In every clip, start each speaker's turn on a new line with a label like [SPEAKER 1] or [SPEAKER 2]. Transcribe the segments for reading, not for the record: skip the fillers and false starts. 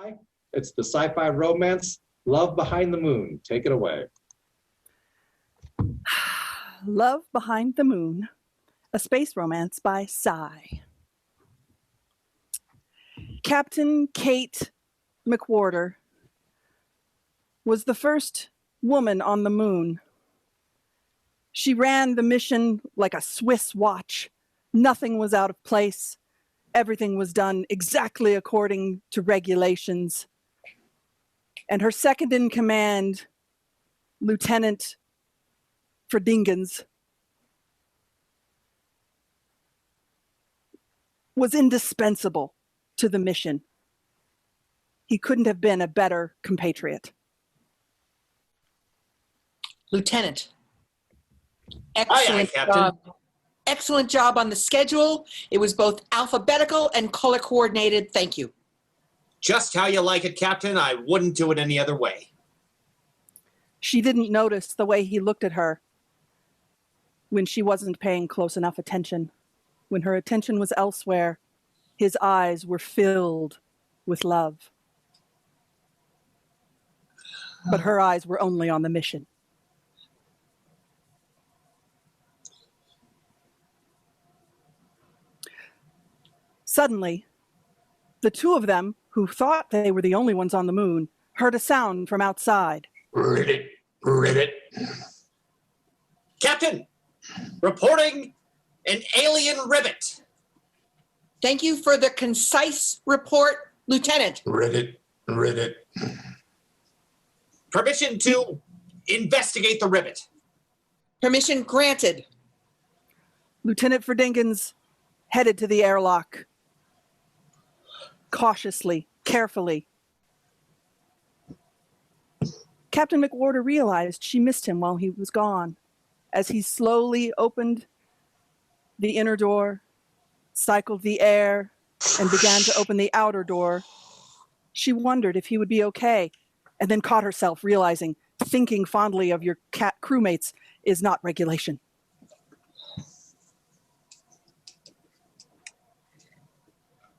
[SPEAKER 1] Hi, it's the sci-fi romance, Love Behind the Moon. Take it away.
[SPEAKER 2] Love Behind the Moon, a space romance by Psy. Captain Kate McWhorter was the first woman on the moon. She ran the mission like a Swiss watch. Nothing was out of place. Everything was done exactly according to regulations. And her second in command, Lieutenant Ferdingens, was indispensable to the mission. He couldn't have been a better compatriot.
[SPEAKER 3] Lieutenant,
[SPEAKER 4] Aye, Captain.
[SPEAKER 3] job. Excellent job on the schedule. It was both alphabetical and color coordinated. Thank you.
[SPEAKER 4] Just how you like it, Captain. I wouldn't do it any other way.
[SPEAKER 2] She didn't notice the way he looked at her when she wasn't paying close enough attention. When her attention was elsewhere, his eyes were filled with love. But her eyes were only on the mission. Suddenly, the two of them, who thought they were the only ones on the moon, heard a sound from outside.
[SPEAKER 4] Ribbit, ribbit. Captain, reporting an alien ribbit.
[SPEAKER 3] Thank you for the concise report, Lieutenant.
[SPEAKER 4] Ribbit, ribbit. Permission to investigate the ribbit.
[SPEAKER 3] Permission granted.
[SPEAKER 2] Lieutenant Ferdingens headed to the airlock. Cautiously, carefully. Captain McWhorter realized she missed him while he was gone. As he slowly opened the inner door, cycled the air, and began to open the outer door, she wondered if he would be okay, and then caught herself realizing thinking fondly of your crewmates is not regulation.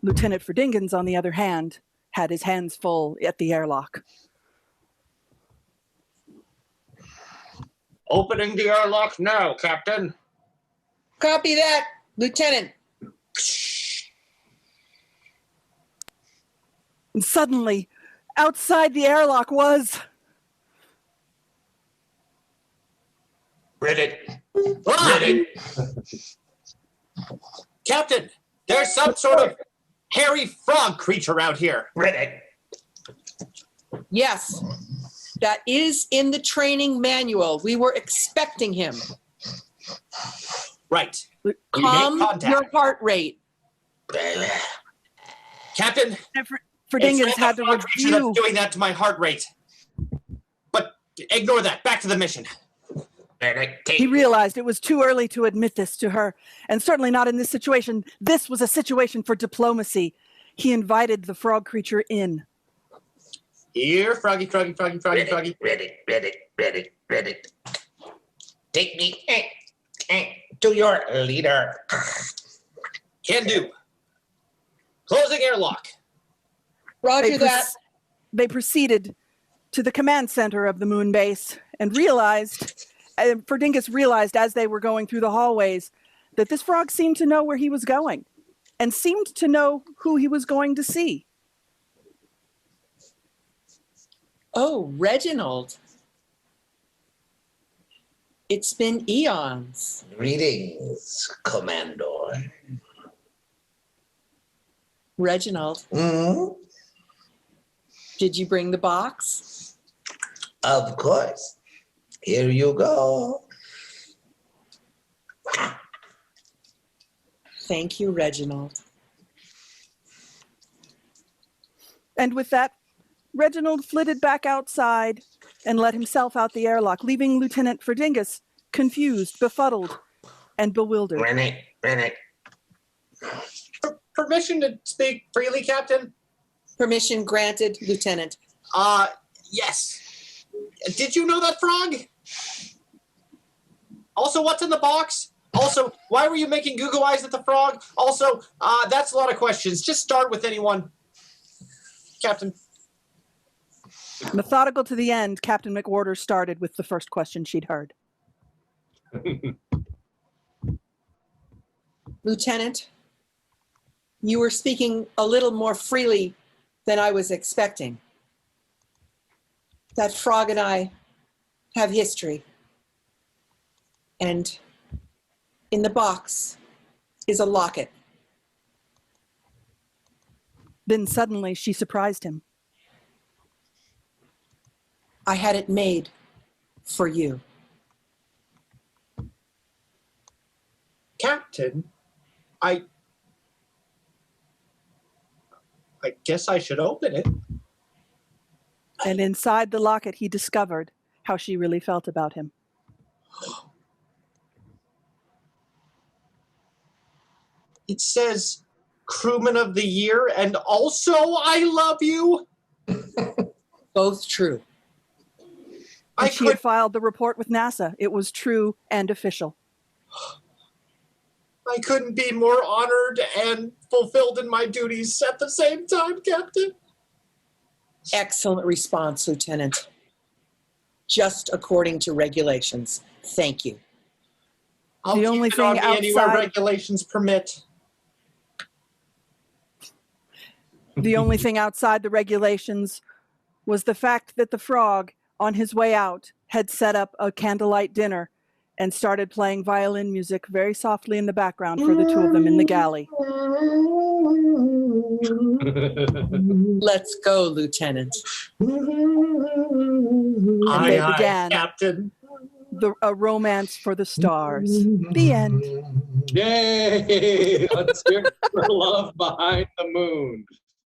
[SPEAKER 2] Lieutenant Ferdingens, on the other hand, had his hands full at the airlock.
[SPEAKER 4] Opening the airlock now, Captain.
[SPEAKER 3] Copy that, Lieutenant.
[SPEAKER 2] And suddenly, outside the airlock was...
[SPEAKER 4] Ribbit. Ribbit. Captain, there's some sort of hairy frog creature out here. Ribbit.
[SPEAKER 3] Yes, that is in the training manual. We were expecting him.
[SPEAKER 4] Right.
[SPEAKER 3] Calm your heart rate.
[SPEAKER 4] Captain,
[SPEAKER 2] Ferdingens had to
[SPEAKER 4] review. That's doing that to my heart rate. But ignore that. Back to the mission.
[SPEAKER 2] He realized it was too early to admit this to her, and certainly not in this situation. This was a situation for diplomacy. He invited the frog creature in.
[SPEAKER 4] Here, froggy, froggy, froggy, froggy, froggy.
[SPEAKER 5] Ready. Take me to your leader.
[SPEAKER 4] Can do. Closing airlock.
[SPEAKER 3] Roger that.
[SPEAKER 2] They proceeded to the command center of the moon base and realized, Ferdingens realized as they were going through the hallways, that this frog seemed to know where he was going and seemed to know who he was going to see.
[SPEAKER 3] Oh, Reginald. It's been eons.
[SPEAKER 5] Greetings, Commandor.
[SPEAKER 3] Reginald.
[SPEAKER 5] Mm-hmm.
[SPEAKER 3] Did you bring the box?
[SPEAKER 5] Of course. Here you go.
[SPEAKER 3] Thank you, Reginald.
[SPEAKER 2] And with that, Reginald flitted back outside and let himself out the airlock, leaving Lieutenant Ferdingens confused, befuddled, and bewildered.
[SPEAKER 5] Rennick.
[SPEAKER 4] Permission to speak freely, Captain?
[SPEAKER 3] Permission granted, Lieutenant.
[SPEAKER 4] Yes. Did you know that frog? Also, what's in the box? Also, why were you making goo-goo eyes at the frog? Also, that's a lot of questions. Just start with anyone. Captain.
[SPEAKER 2] Methodical to the end, Captain McWhorter started with the first question she'd heard.
[SPEAKER 3] Lieutenant, you were speaking a little more freely than I was expecting. That frog and I have history. And in the box is a locket.
[SPEAKER 2] Then suddenly she surprised him.
[SPEAKER 3] I had it made for you.
[SPEAKER 4] Captain, I guess I should open it.
[SPEAKER 2] And inside the locket, he discovered how she really felt about him.
[SPEAKER 4] It says Crewman of the Year and also I love you.
[SPEAKER 3] Both true.
[SPEAKER 2] And she had filed the report with NASA. It was true and official.
[SPEAKER 4] I couldn't be more honored and fulfilled in my duties at the same time, Captain.
[SPEAKER 3] Excellent response, Lieutenant. Just according to regulations. Thank you.
[SPEAKER 4] I'll
[SPEAKER 2] The
[SPEAKER 4] keep
[SPEAKER 2] only
[SPEAKER 4] it on
[SPEAKER 2] thing
[SPEAKER 4] me anywhere
[SPEAKER 2] outside-
[SPEAKER 4] regulations permit.
[SPEAKER 2] The only thing outside the regulations was the fact that the frog, on his way out, had set up a candlelight dinner and started playing violin music very softly in the background for the two of them in the galley.
[SPEAKER 3] Let's go, Lieutenant.
[SPEAKER 2] And they began
[SPEAKER 4] Captain.
[SPEAKER 2] a romance for the stars. The end.
[SPEAKER 1] Yay! Let's hear it for Love Behind the Moon.